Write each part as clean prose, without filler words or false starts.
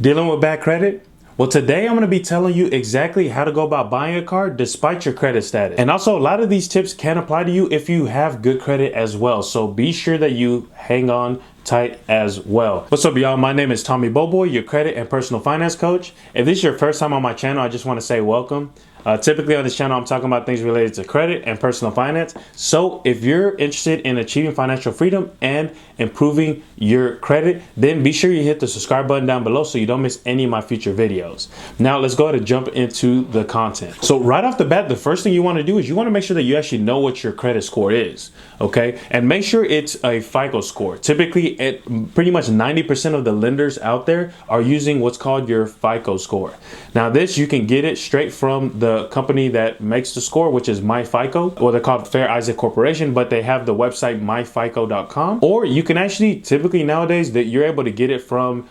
Dealing with bad credit? Well, today I'm going to be telling you exactly how to go about buying a car despite your credit status. And also, a lot of these tips can apply to you if you have good credit as well. So be sure that you hang on tight as well. What's up, y'all? My name is Tomy Boboy, your credit and personal finance coach. If this is your first time on my channel, I just want to say welcome. Typically on this channel, I'm talking about things related to credit and personal finance. So if you're interested in achieving financial freedom and improving your credit, then be sure you hit the subscribe button down below so you don't miss any of my future videos. Now let's go ahead and jump into the content. So right off the bat, the first thing you want to do is you want to make sure that you actually know what your credit score is, okay? And make sure it's a FICO score. Typically, pretty much 90% of the lenders out there are using what's called your FICO score. Now this, you can get it straight from the company that makes the score, which is MyFICO, or they're called Fair Isaac Corporation, but they have the website myfico.com. Or you can actually, typically nowadays, that you're able to get it from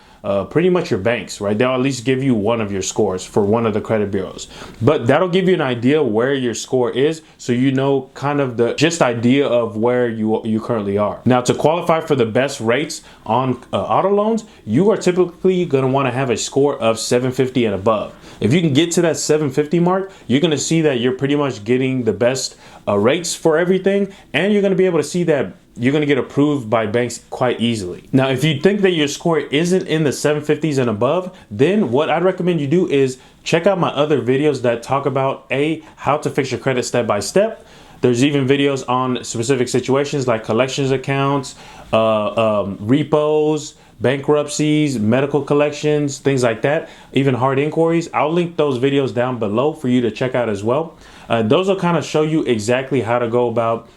pretty much your banks, right? They'll at least give you one of your scores for one of the credit bureaus, but that'll give you an idea where your score is, so you know kind of the just idea of where you currently are. Now, to qualify for the best rates on auto loans, you are typically going to want to have a score of 750 and above. If you can get to that 750 mark, you're going to see that you're pretty much getting the best rates for everything, and you're going to be able to see that you're going to get approved by banks quite easily. Now, if you think that your score isn't in the 750s and above, then what I'd recommend you do is check out my other videos that talk about how to fix your credit step by step. There's even videos on specific situations like collections accounts, repos, bankruptcies, medical collections, things like that, even hard inquiries. I'll link those videos down below for you to check out as well. Those will kind of show you exactly how to go about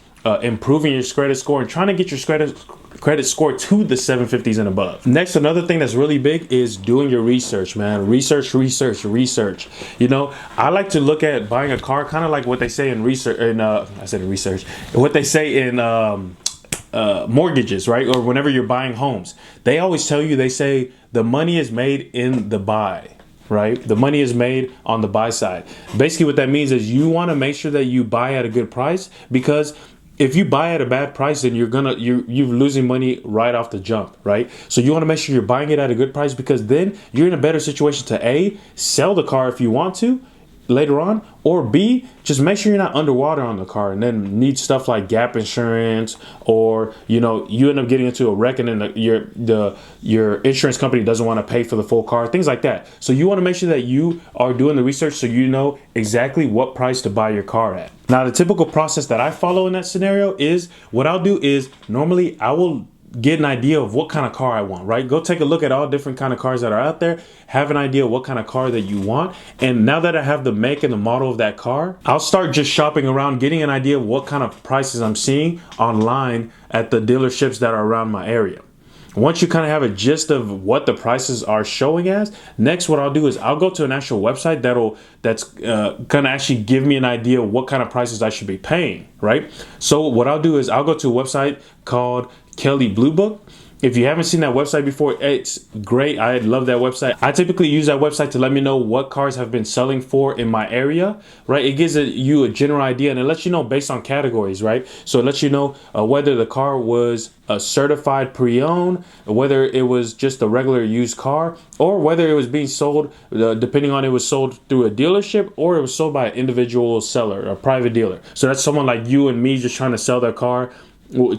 improving your credit score and trying to get your credit score to the 750s and above. Next, another thing that's really big is doing your research, man. Research. You know, I like to look at buying a car kind of like what they say in research, what they say in mortgages, right? Or whenever you're buying homes, they always tell you, they say the money is made in the buy. Right? The money is made on the buy side. Basically what that means is you want to make sure that you buy at a good price, because if you buy at a bad price, then you're losing money right off the jump, right? So you want to make sure you're buying it at a good price, because then you're in a better situation to sell the car if you want to later on, or B, just make sure you're not underwater on the car and then need stuff like gap insurance, or you end up getting into a wreck and then your insurance company doesn't want to pay for the full car, things like that. So you want to make sure that you are doing the research so you know exactly what price to buy your car at. Now, the typical process that I follow in that scenario is, what I'll do is normally I will get an idea of what kind of car I want, right? Go take a look at all different kind of cars that are out there, have an idea of what kind of car that you want. And now that I have the make and the model of that car, I'll start just shopping around, getting an idea of what kind of prices I'm seeing online at the dealerships that are around my area. Once you kind of have a gist of what the prices are showing as, next what I'll do is I'll go to an actual website that's gonna actually give me an idea of what kind of prices I should be paying, right? So what I'll do is I'll go to a website called Kelley Blue Book. If you haven't seen that website before, it's great. I love that website. I typically use that website to let me know what cars have been selling for in my area, right? It gives you a general idea, and it lets you know based on categories, right? So it lets you know whether the car was a certified pre-owned, whether it was just a regular used car, or whether it was being sold, depending on it was sold through a dealership or it was sold by an individual seller, a private dealer. So that's someone like you and me just trying to sell their car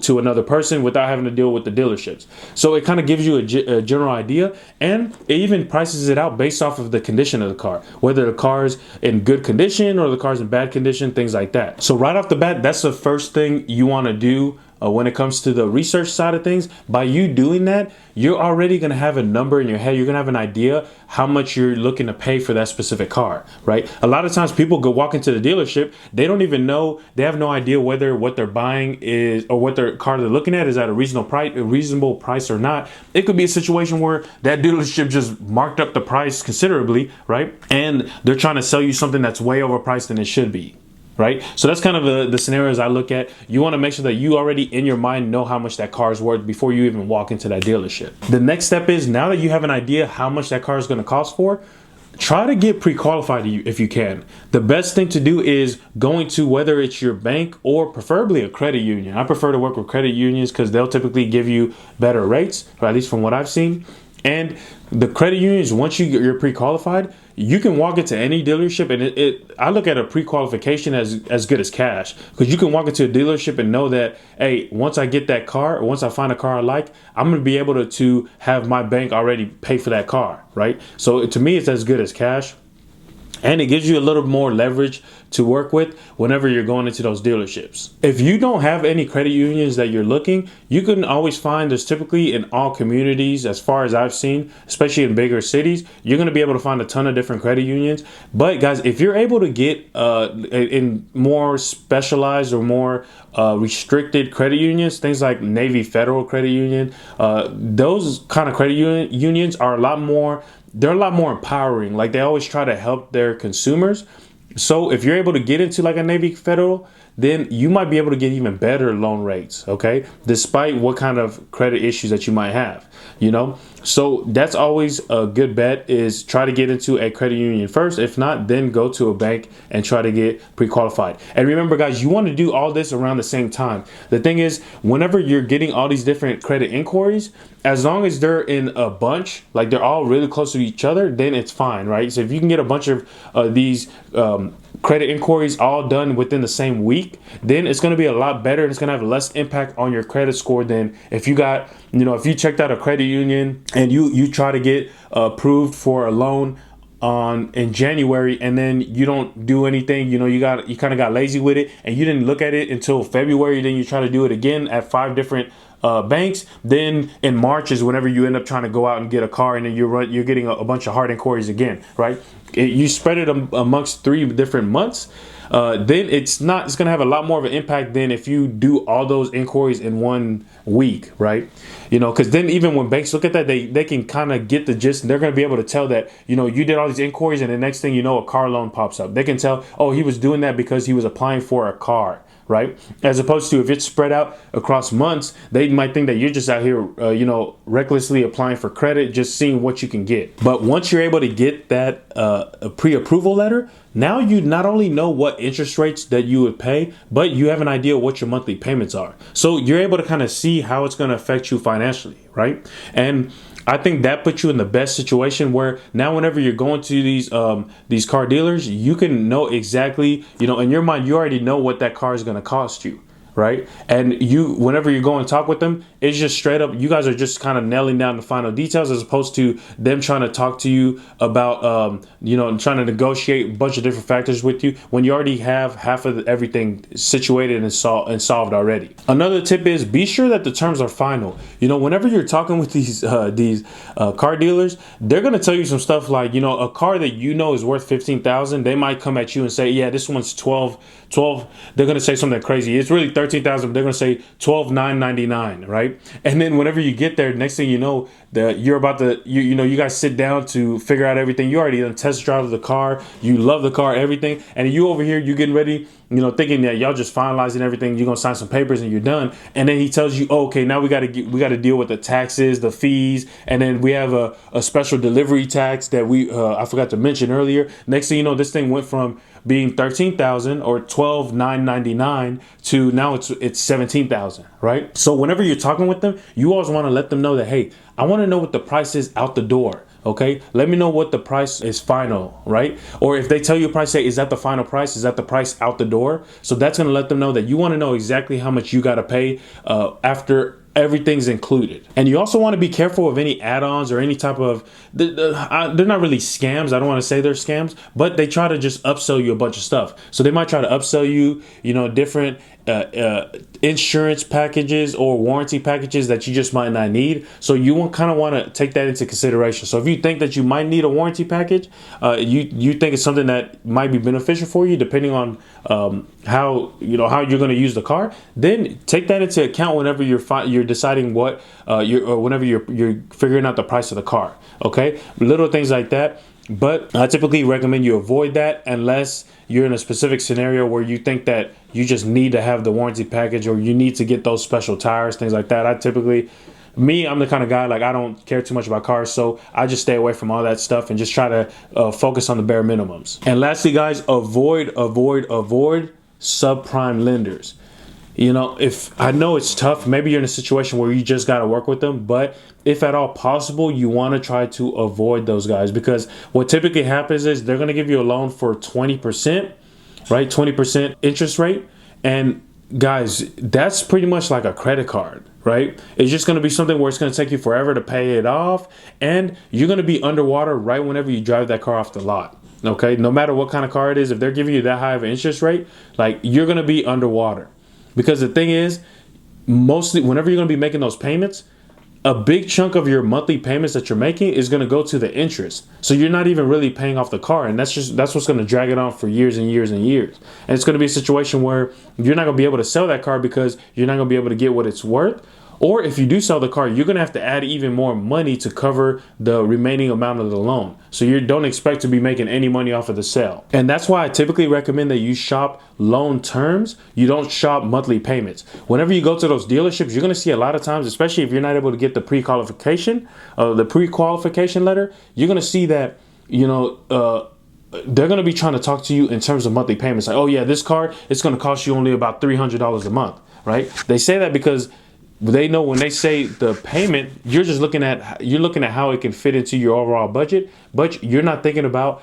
to another person without having to deal with the dealerships. So it kind of gives you a general idea, and it even prices it out based off of the condition of the car, whether the car's in good condition or the car's in bad condition, things like that. So right off the bat, that's the first thing you want to do when it comes to the research side of things. By you doing that, you're already going to have a number in your head. You're going to have an idea how much you're looking to pay for that specific car, right? A lot of times people walk into the dealership, they don't even know, they have no idea whether what they're buying is, or what their car they're looking at is at a reasonable price or not. It could be a situation where that dealership just marked up the price considerably, right? And they're trying to sell you something that's way overpriced than it should be. Right? So that's kind of the scenarios I look at. You want to make sure that you already in your mind know how much that car is worth before you even walk into that dealership. The next step is, now that you have an idea how much that car is going to cost for, try to get pre-qualified if you can. The best thing to do is going to, whether it's your bank or preferably a credit union. I prefer to work with credit unions because they'll typically give you better rates, or at least from what I've seen. And the credit unions, once you're pre-qualified, you can walk into any dealership, and I look at a pre-qualification as good as cash, because you can walk into a dealership and know that, hey, once I get that car, or once I find a car I like, I'm going to be able to have my bank already pay for that car, right? So to me, it's as good as cash. And it gives you a little more leverage to work with whenever you're going into those dealerships. If you don't have any credit unions that you're looking, you can always find, there's typically in all communities, as far as I've seen, especially in bigger cities, you're going to be able to find a ton of different credit unions. But guys, if you're able to get in more specialized or more restricted credit unions, things like Navy Federal Credit Union, those kind of credit unions are they're a lot more empowering. Like, they always try to help their consumers. So if you're able to get into like a Navy Federal, then you might be able to get even better loan rates, okay? Despite what kind of credit issues that you might have, you know? So that's always a good bet, is try to get into a credit union first. If not, then go to a bank and try to get pre-qualified. And remember, guys, you want to do all this around the same time. The thing is, whenever you're getting all these different credit inquiries, as long as they're in a bunch, like they're all really close to each other, then it's fine, right? So if you can get a bunch of these credit inquiries all done within the same week, then it's going to be a lot better, and it's going to have less impact on your credit score than if you got, if you checked out a credit union and you try to get approved for a loan in January, and then you don't do anything, you kind of got lazy with it, and you didn't look at it until February, then you try to do it again at 5 different banks. Then in March is whenever you end up trying to go out and get a car, and then you're getting a bunch of hard inquiries again, right? You spread it amongst 3 different months, then it's going to have a lot more of an impact than if you do all those inquiries in 1 week, right? Because then even when banks look at that, they can kind of get the gist, and they're going to be able to tell that, you did all these inquiries, and the next thing you know, a car loan pops up. They can tell, oh, he was doing that because he was applying for a car, right? As opposed to if it's spread out across months, they might think that you're just out here, recklessly applying for credit, just seeing what you can get. But once you're able to get that pre-approval letter, now you not only know what interest rates that you would pay, but you have an idea what your monthly payments are. So you're able to kind of see how it's going to affect you financially, right? And I think that puts you in the best situation where now whenever you're going to these car dealers, you can know exactly, in your mind, you already know what that car is going to cost you, right? And whenever you go and talk with them, it's just straight up, you guys are just kind of nailing down the final details, as opposed to them trying to talk to you about, trying to negotiate a bunch of different factors with you when you already have half of everything situated and solved already. Another tip is be sure that the terms are final. Whenever you're talking with these car dealers, they're going to tell you some stuff like, a car that is worth $15,000, they might come at you and say, yeah, this one's 12. They're going to say something crazy. It's really $13,000, but they're going to say $12,999, right? And then whenever you get there, next thing you know, you're about to, you guys sit down to figure out everything. You already done test drive the car. You love the car, everything. And you over here, you getting ready, thinking that y'all just finalizing everything. You're going to sign some papers and you're done. And then he tells you, oh, okay, now we got to deal with the taxes, the fees. And then we have a special delivery tax that I forgot to mention earlier. Next thing you know, this thing went from being $13,000 or $12,999 to now it's $17,000, right? So whenever you're talking with them, you always want to let them know that, hey, I want to know what the price is out the door. Okay, let me know what the price is final, right? Or if they tell you a price, say, is that the final price? Is that the price out the door? So that's going to let them know that you want to know exactly how much you got to pay after everything's included. And you also want to be careful of any add-ons or any type of, they're not really scams. I don't want to say they're scams, but they try to just upsell you a bunch of stuff. So they might try to upsell you, different insurance packages or warranty packages that you just might not need. So you kind of want to take that into consideration. So if you think that you might need a warranty package, you think it's something that might be beneficial for you, depending on how you're going to use the car, then take that into account whenever you're deciding what whenever you're figuring out the price of the car. Okay, little things like that. But I typically recommend you avoid that unless you're in a specific scenario where you think that you just need to have the warranty package, or you need to get those special tires, things like that. I'm the kind of guy, like, I don't care too much about cars, so I just stay away from all that stuff and just try to focus on the bare minimums. And lastly, guys, avoid subprime lenders. you know, if I know it's tough, maybe you're in a situation where you just got to work with them, but if at all possible, you want to try to avoid those guys, because what typically happens is they're going to give you a loan for 20%, right? 20% interest rate. And guys, that's pretty much like a credit card, right? It's just going to be something where it's going to take you forever to pay it off, and you're going to be underwater right whenever you drive that car off the lot. Okay, no matter what kind of car it is, if they're giving you that high of an interest rate, like, you're going to be underwater. Because the thing is, mostly whenever you're going to be making those payments, a big chunk of your monthly payments that you're making is going to go to the interest. So you're not even really paying off the car, and that's what's going to drag it on for years and years and years. And it's going to be a situation where you're not going to be able to sell that car because you're not going to be able to get what it's worth. Or if you do sell the car, you're going to have to add even more money to cover the remaining amount of the loan. So you don't expect to be making any money off of the sale. And that's why I typically recommend that you shop loan terms. You don't shop monthly payments. Whenever you go to those dealerships, you're going to see a lot of times, especially if you're not able to get the pre-qualification letter, you're going to see that, you know, they're going to be trying to talk to you in terms of monthly payments. Like, oh yeah, this car, it's going to cost you only about $300 a month, right? They say that because they know when they say the payment, you're looking at how it can fit into your overall budget, but you're not thinking about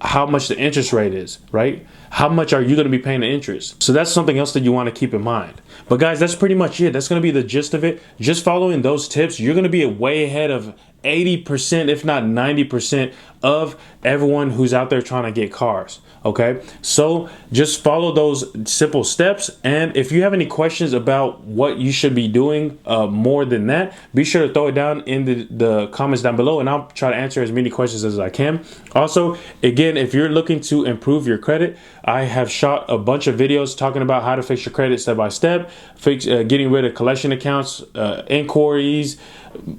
how much the interest rate is, right? How much are you going to be paying the interest? So that's something else that you want to keep in mind. But guys, that's pretty much it. That's going to be the gist of it. Just following those tips, you're going to be way ahead of 80%, if not 90% of everyone who's out there trying to get cars. Okay, so just follow those simple steps. And if you have any questions about what you should be doing more than that, be sure to throw it down in the comments down below, and I'll try to answer as many questions as I can. Also, again, if you're looking to improve your credit, I have shot a bunch of videos talking about how to fix your credit step by step, getting rid of collection accounts, inquiries,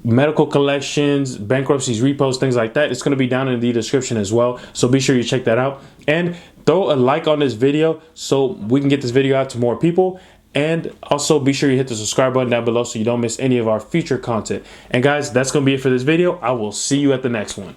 medical collections, bankruptcies, repos, things like that. It's going to be down in the description as well, so be sure you check that out. And throw a like on this video so we can get this video out to more people. And also be sure you hit the subscribe button down below so you don't miss any of our future content. And guys, that's going to be it for this video. I will see you at the next one.